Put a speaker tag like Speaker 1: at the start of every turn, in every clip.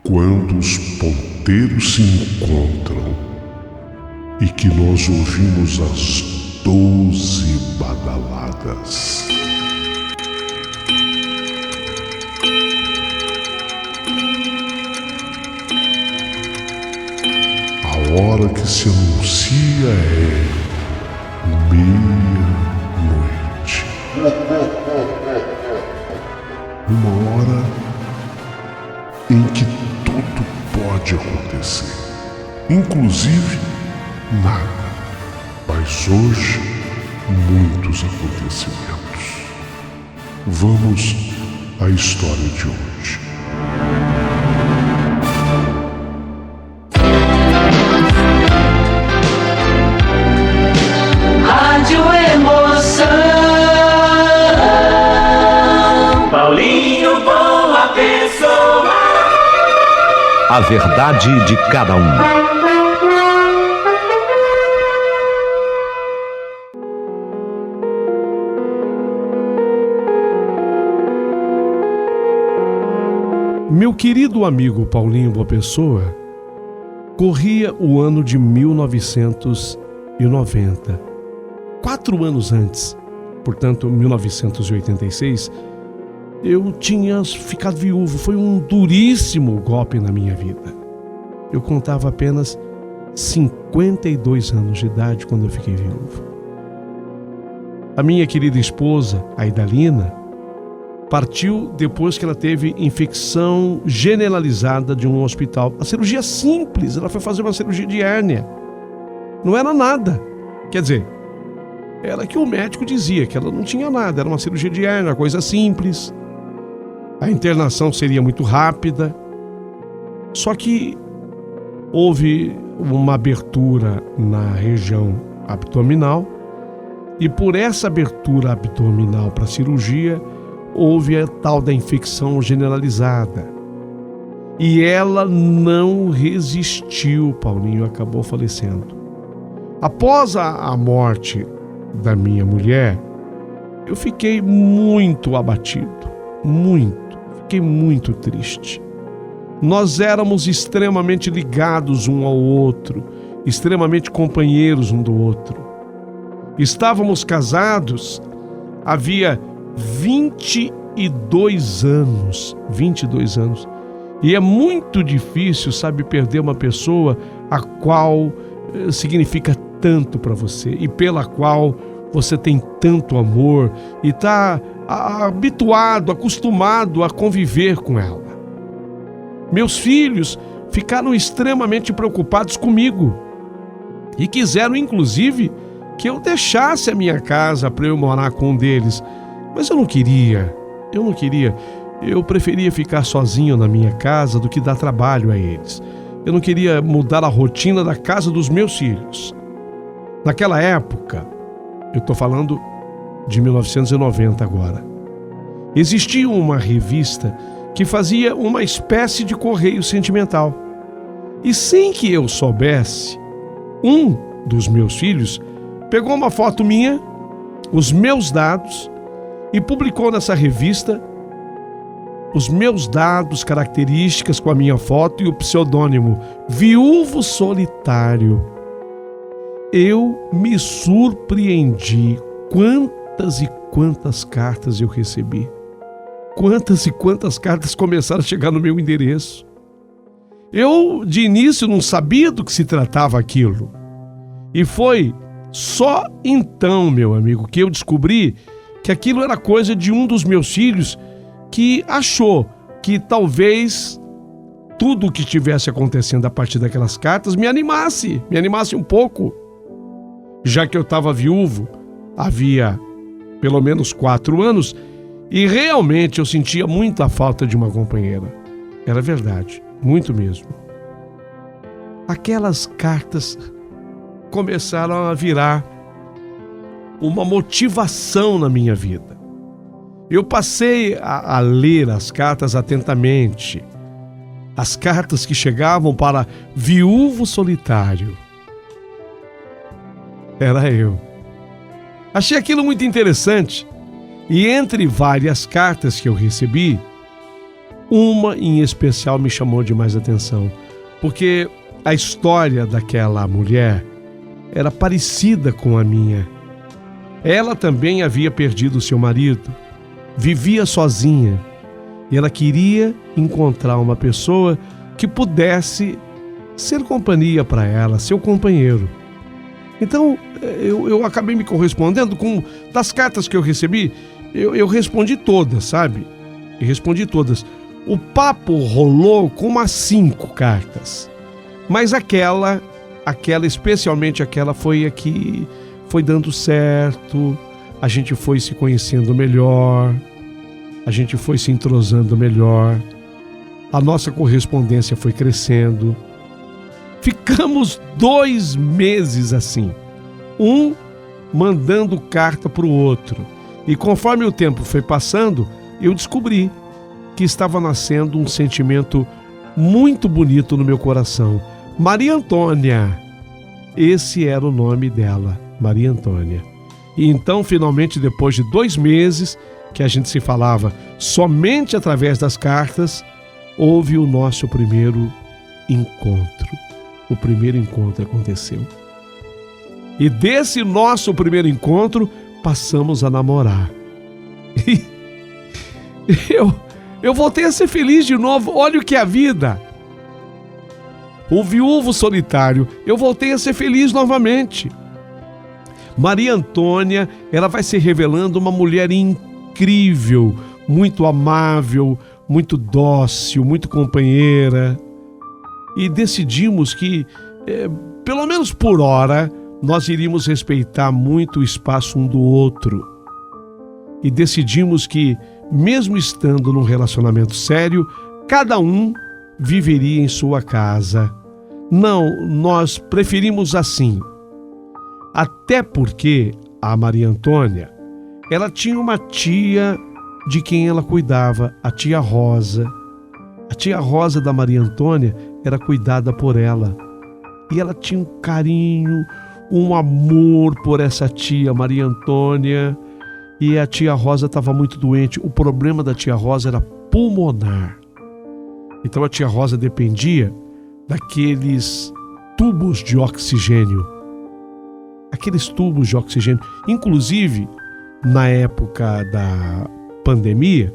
Speaker 1: Quando os ponteiros se encontram e que nós ouvimos as 12 badaladas. A hora que se anuncia é meia-noite. Uma hora em que tudo pode acontecer, inclusive nada. Mas hoje, muitos acontecimentos. Vamos à história de hoje.
Speaker 2: Rádio Emoção. Paulinho Boa Pessoa.
Speaker 3: A verdade de cada um.
Speaker 4: Meu querido amigo Paulinho Boa Pessoa corria o ano de 1990. 4 anos antes, portanto, 1986, eu tinha ficado viúvo. Foi um duríssimo golpe na minha vida. Eu contava apenas 52 anos de idade quando eu fiquei viúvo. A minha querida esposa, a Idalina, partiu depois que ela teve infecção generalizada de um hospital. A cirurgia simples, ela foi fazer uma cirurgia de hérnia. Não era nada. Quer dizer, era que o médico dizia que ela não tinha nada, era uma cirurgia de hérnia, coisa simples. A internação seria muito rápida. Só que houve uma abertura na região abdominal e por essa abertura abdominal para a cirurgia houve a tal da infecção generalizada. E ela não resistiu, Paulinho, acabou falecendo. Após a morte da minha mulher, eu fiquei muito abatido, fiquei muito triste. Nós éramos extremamente ligados um ao outro, extremamente companheiros um do outro. Estávamos casados havia 22 anos. E é muito difícil, sabe, perder uma pessoa a qual significa tanto para você e pela qual você tem tanto amor e está habituado, acostumado a conviver com ela. Meus filhos ficaram extremamente preocupados comigo e quiseram, inclusive, que eu deixasse a minha casa para eu morar com um deles. Mas eu não queria. Eu preferia ficar sozinho na minha casa do que dar trabalho a eles. Eu não queria mudar a rotina da casa dos meus filhos. Naquela época, eu estou falando de 1990 agora, existia uma revista que fazia uma espécie de correio sentimental. E sem que eu soubesse, um dos meus filhos pegou uma foto minha, os meus dados, e publicou nessa revista os meus dados, características com a minha foto e o pseudônimo Viúvo Solitário. Eu me surpreendi quantas e quantas cartas eu recebi. Quantas e quantas cartas começaram a chegar no meu endereço. Eu, de início, não sabia do que se tratava aquilo. E foi só então, meu amigo, que eu descobri que aquilo era coisa de um dos meus filhos que achou que talvez tudo o que estivesse acontecendo a partir daquelas cartas me animasse um pouco. Já que eu estava viúvo havia pelo menos 4 anos e realmente eu sentia muita falta de uma companheira. Era verdade, muito mesmo. Aquelas cartas começaram a virar uma motivação na minha vida. Eu passei a ler as cartas atentamente. As cartas que chegavam para Viúvo Solitário. Era eu. Achei aquilo muito interessante. E entre várias cartas que eu recebi, uma em especial me chamou demais a atenção, porque a história daquela mulher era parecida com a minha. Ela também havia perdido seu marido, vivia sozinha e ela queria encontrar uma pessoa que pudesse ser companhia para ela, seu companheiro. Então eu acabei me correspondendo com das cartas que eu recebi, eu respondi todas, sabe? Eu respondi todas. O papo rolou com umas 5 cartas, mas aquela, especialmente aquela, foi a que foi dando certo, a gente foi se conhecendo melhor, a gente foi se entrosando melhor, a nossa correspondência foi crescendo. Ficamos 2 meses assim, um mandando carta para o outro, e conforme o tempo foi passando, eu descobri que estava nascendo um sentimento muito bonito no meu coração. Maria Antônia, esse era o nome dela, Maria Antônia. E então, finalmente, depois de 2 meses que a gente se falava somente através das cartas, houve o nosso primeiro encontro. O primeiro encontro aconteceu. E desse nosso primeiro encontro, passamos a namorar. E eu voltei a ser feliz de novo. Olha o que é a vida. O viúvo solitário, eu voltei a ser feliz novamente. Maria Antônia, ela vai se revelando uma mulher incrível, muito amável, muito dócil, muito companheira. E decidimos que, pelo menos por hora, nós iríamos respeitar muito o espaço um do outro. E decidimos que, mesmo estando num relacionamento sério, cada um viveria em sua casa. Não, nós preferimos assim. Até porque a Maria Antônia, ela tinha uma tia de quem ela cuidava, a tia Rosa. A tia Rosa da Maria Antônia era cuidada por ela. E ela tinha um carinho, um amor por essa tia Maria Antônia. E a tia Rosa estava muito doente. O problema da tia Rosa era pulmonar. Então a tia Rosa dependia daqueles tubos de oxigênio. Aqueles tubos de oxigênio. Inclusive, na época da pandemia,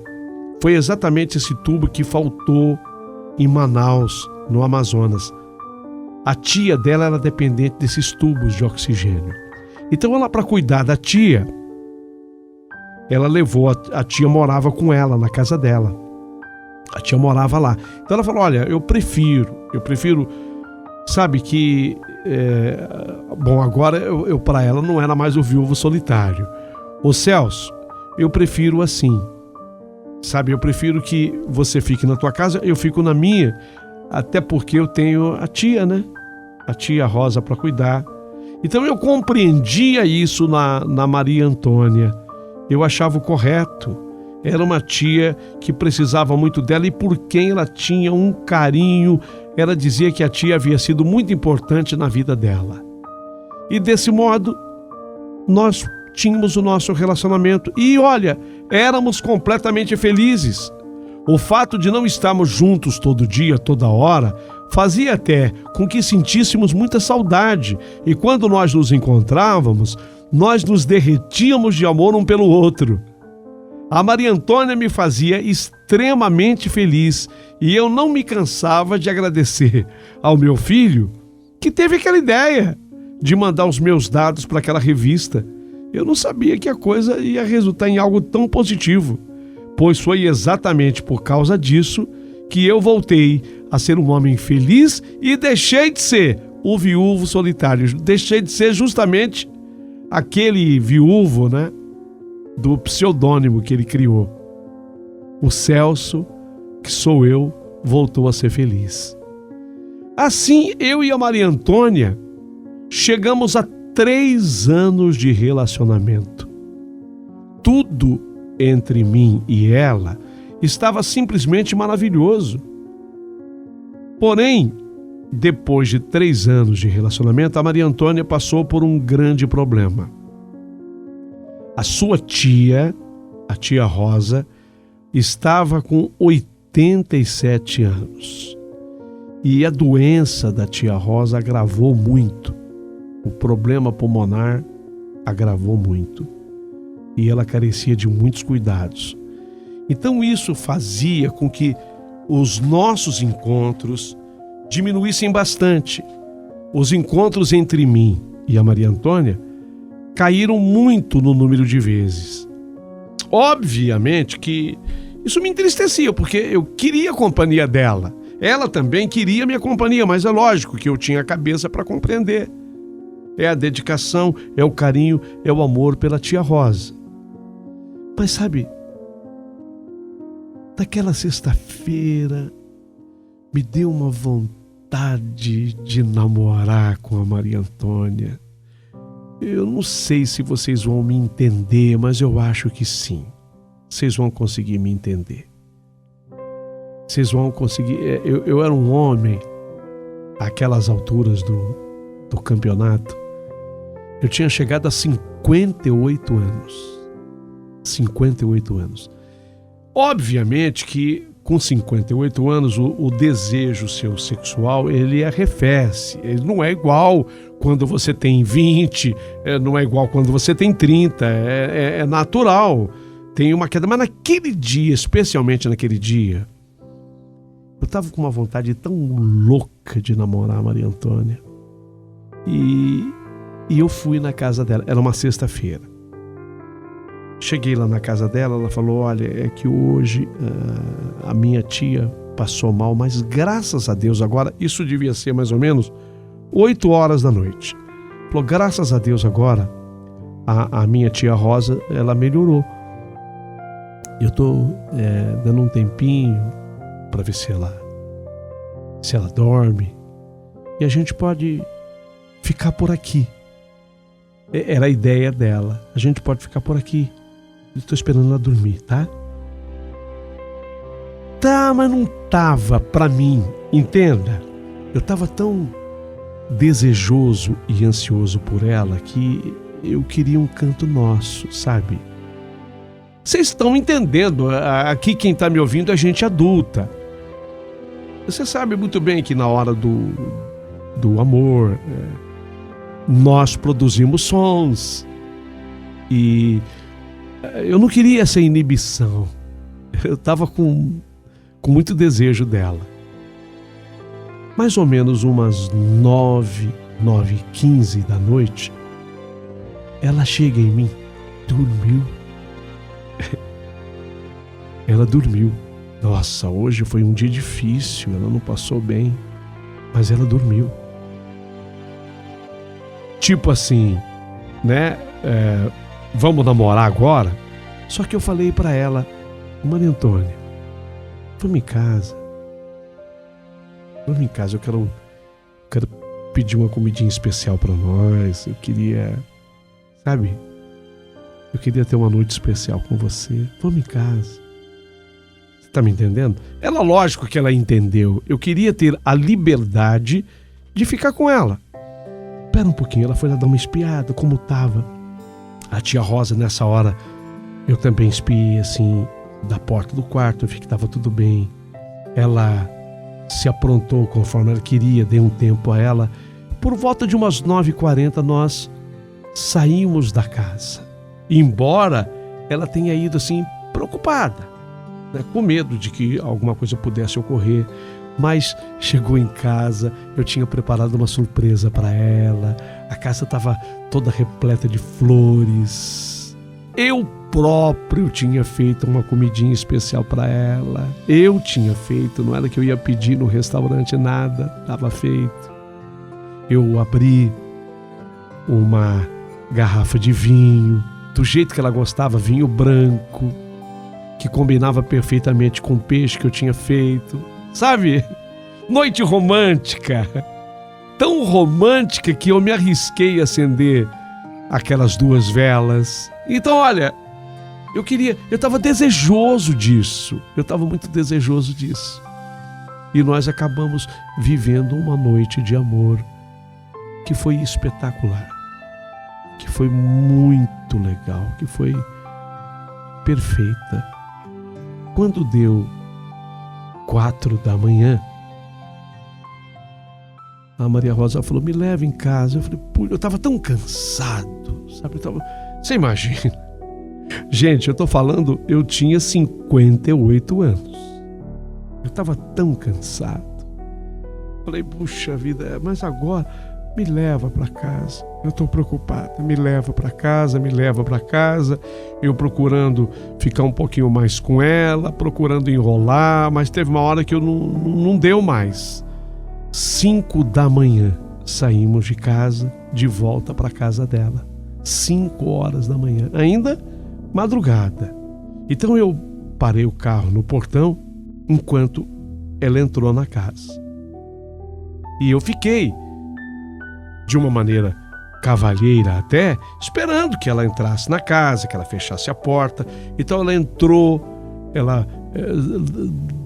Speaker 4: foi exatamente esse tubo que faltou em Manaus, no Amazonas. A tia dela era dependente desses tubos de oxigênio. Então ela, para cuidar da tia, ela levou, a tia morava com ela na casa dela. A tia morava lá. Então ela falou, olha, eu prefiro, sabe que, bom, agora eu para ela não era mais o viúvo solitário. Ô Celso, eu prefiro assim, sabe, eu prefiro que você fique na tua casa, eu fico na minha, até porque eu tenho a tia, né? A tia Rosa para cuidar. Então eu compreendia isso na Maria Antônia. Eu achava o correto. Era uma tia que precisava muito dela e por quem ela tinha um carinho. Ela dizia que a tia havia sido muito importante na vida dela. E desse modo, nós tínhamos o nosso relacionamento. E olha, éramos completamente felizes. O fato de não estarmos juntos todo dia, toda hora, fazia até com que sentíssemos muita saudade. E quando nós nos encontrávamos, nós nos derretíamos de amor um pelo outro. A Maria Antônia me fazia extremamente feliz e eu não me cansava de agradecer ao meu filho que teve aquela ideia de mandar os meus dados para aquela revista. Eu não sabia que a coisa ia resultar em algo tão positivo, pois foi exatamente por causa disso que eu voltei a ser um homem feliz e deixei de ser o viúvo solitário. Deixei de ser justamente aquele viúvo, né, do pseudônimo que ele criou. O Celso, que sou eu, voltou a ser feliz. Assim, eu e a Maria Antônia chegamos a 3 anos de relacionamento. Tudo entre mim e ela estava simplesmente maravilhoso. Porém, depois de 3 anos de relacionamento, a Maria Antônia passou por um grande problema. A sua tia, a tia Rosa, estava com 87 anos. E a doença da tia Rosa agravou muito. O problema pulmonar agravou muito. E ela carecia de muitos cuidados. Então isso fazia com que os nossos encontros diminuíssem bastante. Os encontros entre mim e a Maria Antônia caíram muito no número de vezes. Obviamente que isso me entristecia, porque eu queria a companhia dela. Ela também queria a minha companhia, mas é lógico que eu tinha a cabeça para compreender. É a dedicação, é o carinho, é o amor pela tia Rosa. Mas sabe, naquela sexta-feira me deu uma vontade de namorar com a Maria Antônia. Eu não sei se vocês vão me entender, mas eu acho que sim. Vocês vão conseguir me entender. Vocês vão conseguir. Eu era um homem, àquelas alturas do campeonato. Eu tinha chegado a 58 anos. 58 anos. Obviamente que com 58 anos o desejo seu sexual ele arrefece. Ele não é igual quando você tem 20, não é igual quando você tem 30. É natural. Tem uma queda, mas naquele dia, especialmente naquele dia, eu estava com uma vontade tão louca de namorar a Maria Antônia. E eu fui na casa dela, era uma sexta-feira. Cheguei lá na casa dela, ela falou, olha, é que hoje a minha tia passou mal, mas graças a Deus, agora, isso devia ser mais ou menos 8 horas da noite. Falou, graças a Deus agora, a minha tia Rosa, ela melhorou. Eu estou dando um tempinho para ver se ela dorme. E a gente pode ficar por aqui. Era a ideia dela. A gente pode ficar por aqui. Estou esperando ela dormir, tá? Tá, mas não tava para mim, entenda? Eu tava tão desejoso e ansioso por ela que eu queria um canto nosso, sabe? Vocês estão entendendo, aqui quem está me ouvindo é gente adulta. Você sabe muito bem que na hora do amor, nós produzimos sons. E eu não queria essa inibição. Eu estava com muito desejo dela. Mais ou menos umas 9h15 da noite, ela chega em mim, dormiu. Ela dormiu. Nossa, hoje foi um dia difícil, ela não passou bem, mas ela dormiu. Tipo assim, né? Vamos namorar agora? Só que eu falei pra ela, Maria Antônia, vamos em casa. Vamos em casa, eu quero pedir uma comidinha especial pra nós. Eu queria, sabe? Eu queria ter uma noite especial com você. Vamos em casa. Você tá me entendendo? Ela, lógico que ela entendeu. Eu queria ter a liberdade de ficar com ela. Espera um pouquinho, ela foi lá dar uma espiada, como tava. A tia Rosa, nessa hora, eu também espiei, assim, da porta do quarto. Eu vi que tava tudo bem. Ela se aprontou conforme ela queria, dei um tempo a ela. Por volta de umas 9h40, nós saímos da casa. Embora ela tenha ido assim preocupada, né, com medo de que alguma coisa pudesse ocorrer, mas chegou em casa, eu tinha preparado uma surpresa para ela, a casa estava toda repleta de flores, eu próprio tinha feito uma comidinha especial para ela, eu tinha feito, não era que eu ia pedir no restaurante nada, estava feito. Eu abri uma garrafa de vinho, do jeito que ela gostava, vinho branco, que combinava perfeitamente com o peixe que eu tinha feito. Sabe? Noite romântica. Tão romântica que eu me arrisquei a acender aquelas 2 velas. Então, olha, eu estava desejoso disso. Eu estava muito desejoso disso. E nós acabamos vivendo uma noite de amor que foi espetacular. Que foi muito legal, que foi perfeita. Quando deu 4 da manhã, a Maria Rosa falou: me leva em casa. Eu falei: pô, eu tava tão cansado, sabe? Você imagina. Gente, eu tô falando, eu tinha 58 anos. Eu tava tão cansado. Falei: puxa vida, mas agora me leva para casa. Eu tô preocupada. Me leva para casa, me leva para casa. Eu procurando ficar um pouquinho mais com ela, procurando enrolar, mas teve uma hora que eu não deu mais. 5 da manhã saímos de casa, de volta para casa dela. 5 horas da manhã, ainda madrugada. Então eu parei o carro no portão enquanto ela entrou na casa. E eu fiquei, de uma maneira cavalheira até, esperando que ela entrasse na casa, que ela fechasse a porta. Então ela entrou, ela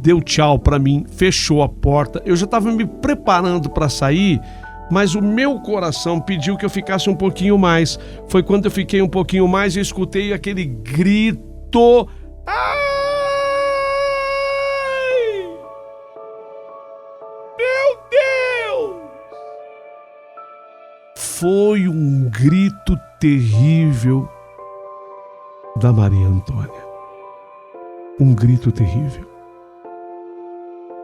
Speaker 4: deu tchau para mim, fechou a porta. Eu já estava me preparando para sair, mas o meu coração pediu que eu ficasse um pouquinho mais. Foi quando eu fiquei um pouquinho mais e escutei aquele grito. Ai! Meu Deus! Foi um grito terrível da Maria Antônia. Um grito terrível.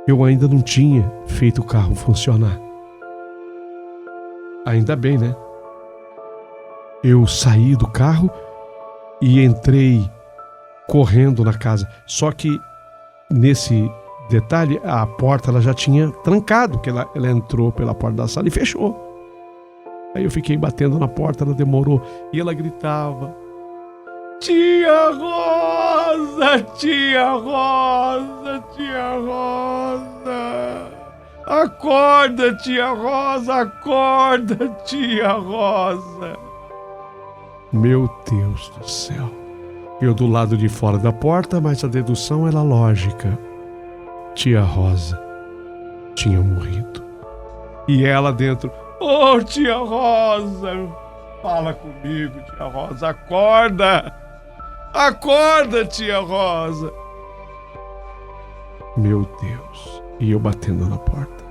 Speaker 4: Eu ainda não tinha feito o carro funcionar. Ainda bem, né? Eu saí do carro e entrei correndo na casa. Só que nesse detalhe, a porta ela já tinha trancado, porque ela entrou pela porta da sala e fechou. Aí eu fiquei batendo na porta, ela demorou e ela gritava: Tia Rosa, tia Rosa, tia Rosa. Acorda, tia Rosa, acorda, tia Rosa. Meu Deus do céu. Eu do lado de fora da porta, mas a dedução era lógica. Tia Rosa tinha morrido. E ela dentro: Ô, tia Rosa, fala comigo, tia Rosa, acorda. Acorda, tia Rosa. Meu Deus. E eu batendo na porta.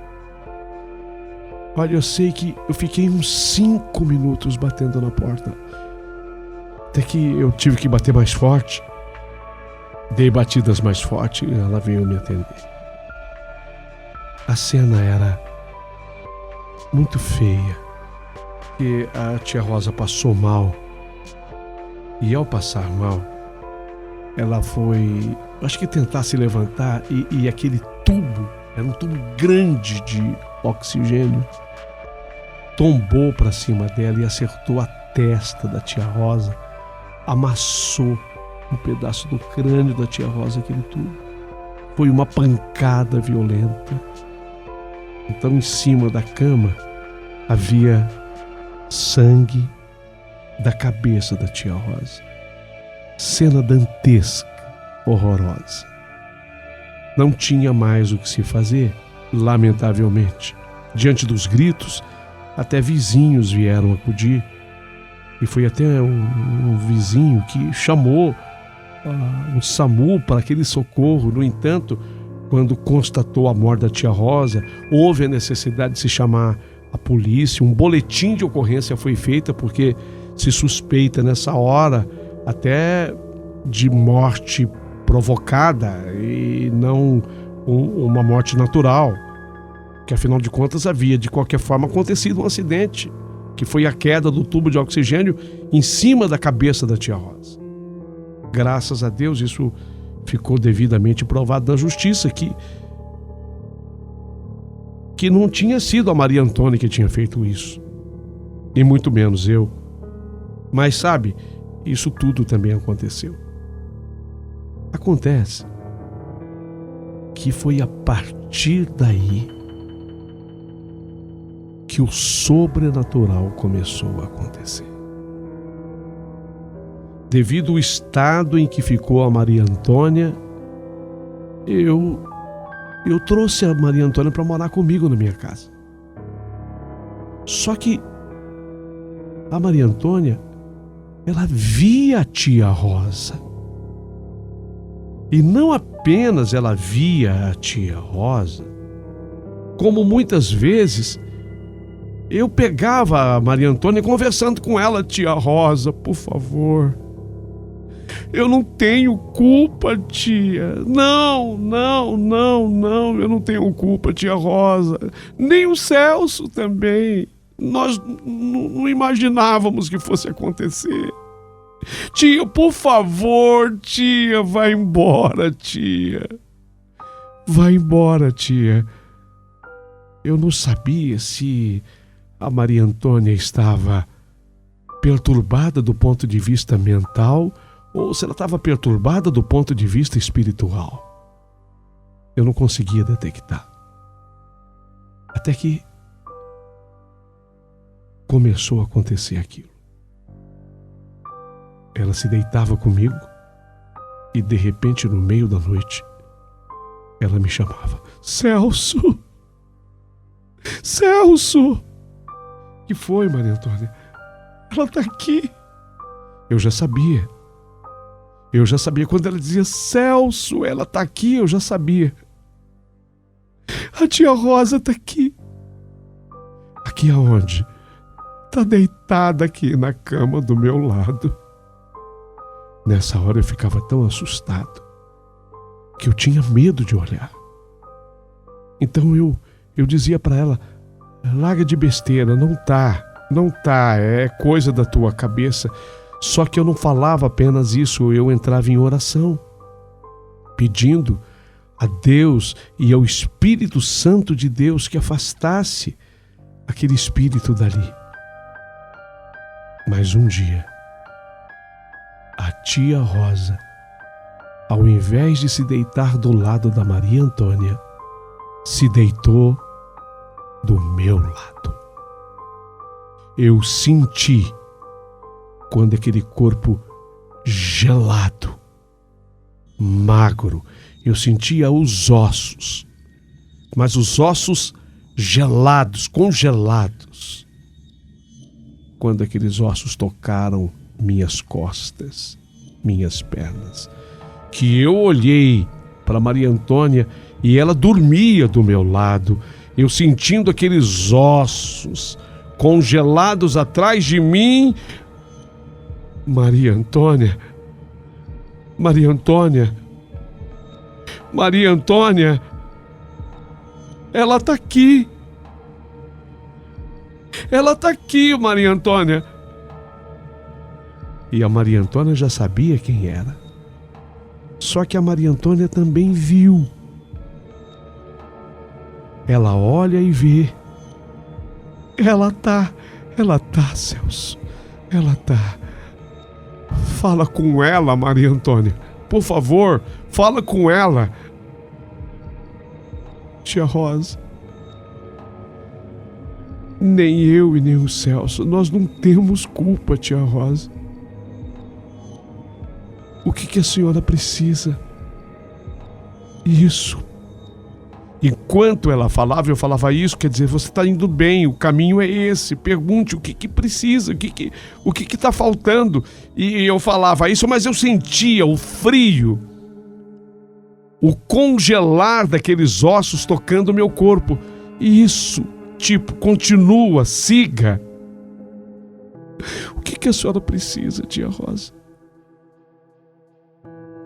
Speaker 4: Olha, eu sei que eu fiquei uns 5 minutos batendo na porta. Até que eu tive que bater mais forte. Dei batidas mais fortes e ela veio me atender. A cena era muito feia. E a tia Rosa passou mal. E ao passar mal, ela foi, acho que tentar se levantar e aquele tubo, era um tubo grande de oxigênio, tombou para cima dela e acertou a testa da tia Rosa, amassou um pedaço do crânio da tia Rosa, aquele tubo. Foi uma pancada violenta. Então, em cima da cama havia sangue da cabeça da tia Rosa. Cena dantesca, horrorosa. Não tinha mais o que se fazer, lamentavelmente. Diante dos gritos, até vizinhos vieram acudir. E foi até um vizinho que chamou um SAMU para aquele socorro. No entanto, quando constatou a morte da tia Rosa, houve a necessidade de se chamar a polícia. Um boletim de ocorrência foi feito porque se suspeita nessa hora até de morte provocada e não uma morte natural, que afinal de contas havia de qualquer forma acontecido um acidente, que foi a queda do tubo de oxigênio em cima da cabeça da tia Rosa. Graças a Deus isso ficou devidamente provado na justiça que não tinha sido a Maria Antônia que tinha feito isso, e muito menos eu. Mas sabe, isso tudo também aconteceu. Acontece que foi a partir daí que o sobrenatural começou a acontecer. Devido ao estado em que ficou a Maria Antônia, eu trouxe a Maria Antônia para morar comigo na minha casa. Só que a Maria Antônia, ela via a tia Rosa. E não apenas ela via a tia Rosa, como muitas vezes eu pegava a Maria Antônia conversando com ela: tia Rosa, por favor, eu não tenho culpa, tia. Não, eu não tenho culpa, tia Rosa. Nem o Celso também. Nós não imaginávamos que fosse acontecer. Tia, por favor, tia, vai embora, tia. Vai embora, tia. Eu não sabia se a Maria Antônia estava perturbada do ponto de vista mental ou se ela estava perturbada do ponto de vista espiritual. Eu não conseguia detectar. Até que começou a acontecer aquilo. Ela se deitava comigo e, de repente, no meio da noite, ela me chamava: Celso! Celso! Que foi, Maria Antônia? Ela está aqui. Eu já sabia. Quando ela dizia: Celso, ela está aqui, eu já sabia. A tia Rosa está aqui. Aqui aonde? Está deitada aqui na cama do meu lado. Nessa hora eu ficava tão assustado que eu tinha medo de olhar. Então eu dizia para ela: larga de besteira, não tá, é coisa da tua cabeça. Só que eu não falava apenas isso, eu entrava em oração, pedindo a Deus e ao Espírito Santo de Deus que afastasse aquele espírito dali. Mas um dia, a tia Rosa, ao invés de se deitar do lado da Maria Antônia, se deitou do meu lado. Eu senti quando aquele corpo gelado, magro, eu sentia os ossos, mas os ossos gelados, congelados. Quando aqueles ossos tocaram minhas costas, minhas pernas, que eu olhei para Maria Antônia e ela dormia do meu lado, eu sentindo aqueles ossos congelados atrás de mim. Maria Antônia, ela está aqui. Ela está aqui, Maria Antônia. E a Maria Antônia já sabia quem era. Só que a Maria Antônia também viu. Ela olha e vê. Ela tá, Celso. Ela tá. Fala com ela, Maria Antônia. Por favor, fala com ela. Tia Rosa, nem eu e nem o Celso, nós não temos culpa, tia Rosa. O que a senhora precisa? Isso. Enquanto ela falava, eu falava isso, quer dizer, você está indo bem, o caminho é esse, pergunte o que precisa, o que está faltando. E eu falava isso, mas eu sentia o frio, o congelar daqueles ossos tocando o meu corpo. E isso, tipo, continua, siga. O que a senhora precisa, tia Rosa?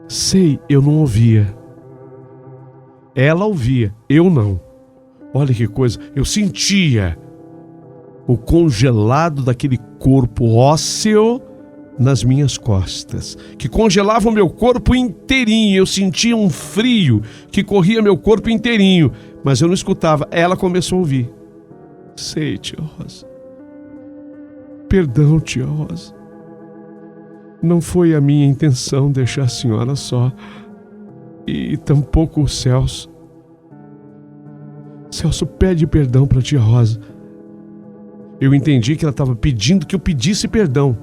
Speaker 4: Sei, eu não ouvia. Ela ouvia, eu não. Olha que coisa, eu sentia o congelado daquele corpo ósseo nas minhas costas, que congelava o meu corpo inteirinho. Eu sentia um frio que corria meu corpo inteirinho, mas eu não escutava. Ela começou a ouvir. Sei, tia Rosa. Perdão, tia Rosa. Não foi a minha intenção deixar a senhora só. E tampouco o Celso. Celso, pede perdão para a tia Rosa. Eu entendi que ela estava pedindo que eu pedisse perdão.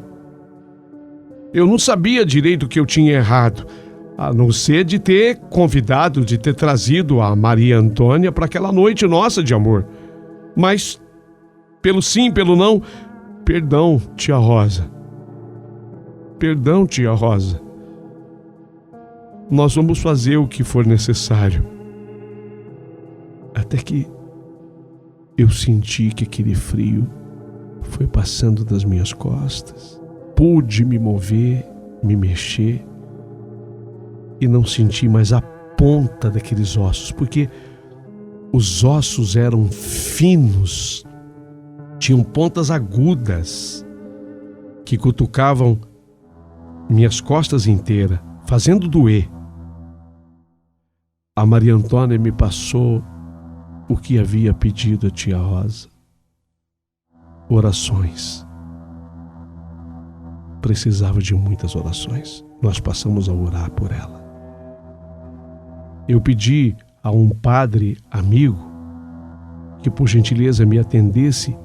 Speaker 4: Eu não sabia direito o que eu tinha errado, a não ser de ter convidado, de ter trazido a Maria Antônia para aquela noite nossa de amor. Mas, pelo sim, pelo não, perdão, tia Rosa. Perdão, tia Rosa. nós vamos fazer o que for necessário. Até que eu senti que aquele frio foi passando das minhas costas. Pude me mover, me mexer e não senti mais a ponta daqueles ossos, porque os ossos eram finos, tinham pontas agudas que cutucavam minhas costas inteiras, fazendo doer. A Maria Antônia me passou o que havia pedido a tia Rosa: orações. Precisava de muitas orações. Nós passamos a orar por ela. Eu pedi a um padre amigo que, por gentileza, me atendesse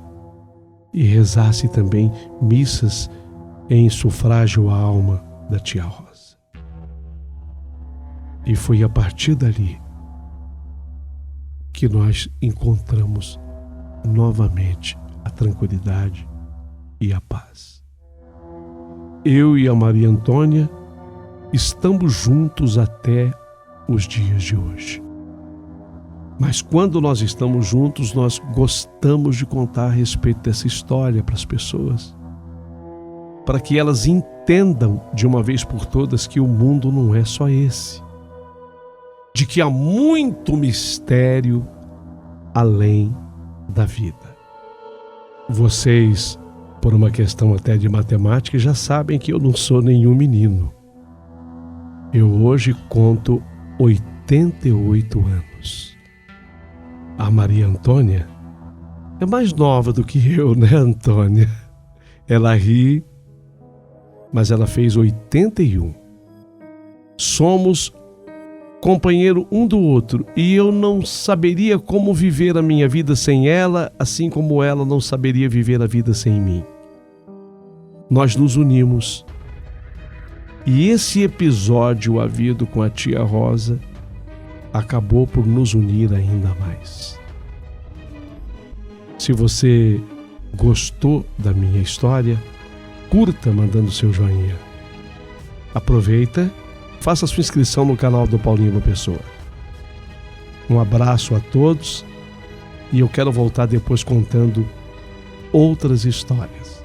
Speaker 4: e rezasse também missas em sufrágio à alma da tia Rosa. E foi a partir dali que nós encontramos novamente a tranquilidade e a paz. Eu e a Maria Antônia estamos juntos até os dias de hoje. Mas quando nós estamos juntos, nós gostamos de contar a respeito dessa história para as pessoas, para que elas entendam de uma vez por todas que o mundo não é só esse, de que há muito mistério além da vida. Vocês, por uma questão até de matemática, já sabem que eu não sou nenhum menino. Eu hoje conto 88 anos. A Maria Antônia é mais nova do que eu, né, Antônia? Ela ri, mas ela fez 81. Somos companheiro um do outro e eu não saberia como viver a minha vida sem ela, assim como ela não saberia viver a vida sem mim. Nós nos unimos e esse episódio havido com a tia Rosa acabou por nos unir ainda mais. Se você gostou da minha história, curta mandando seu joinha. Aproveita, faça sua inscrição no canal do Paulinho Uma Pessoa. Um abraço a todos e eu quero voltar depois contando outras histórias.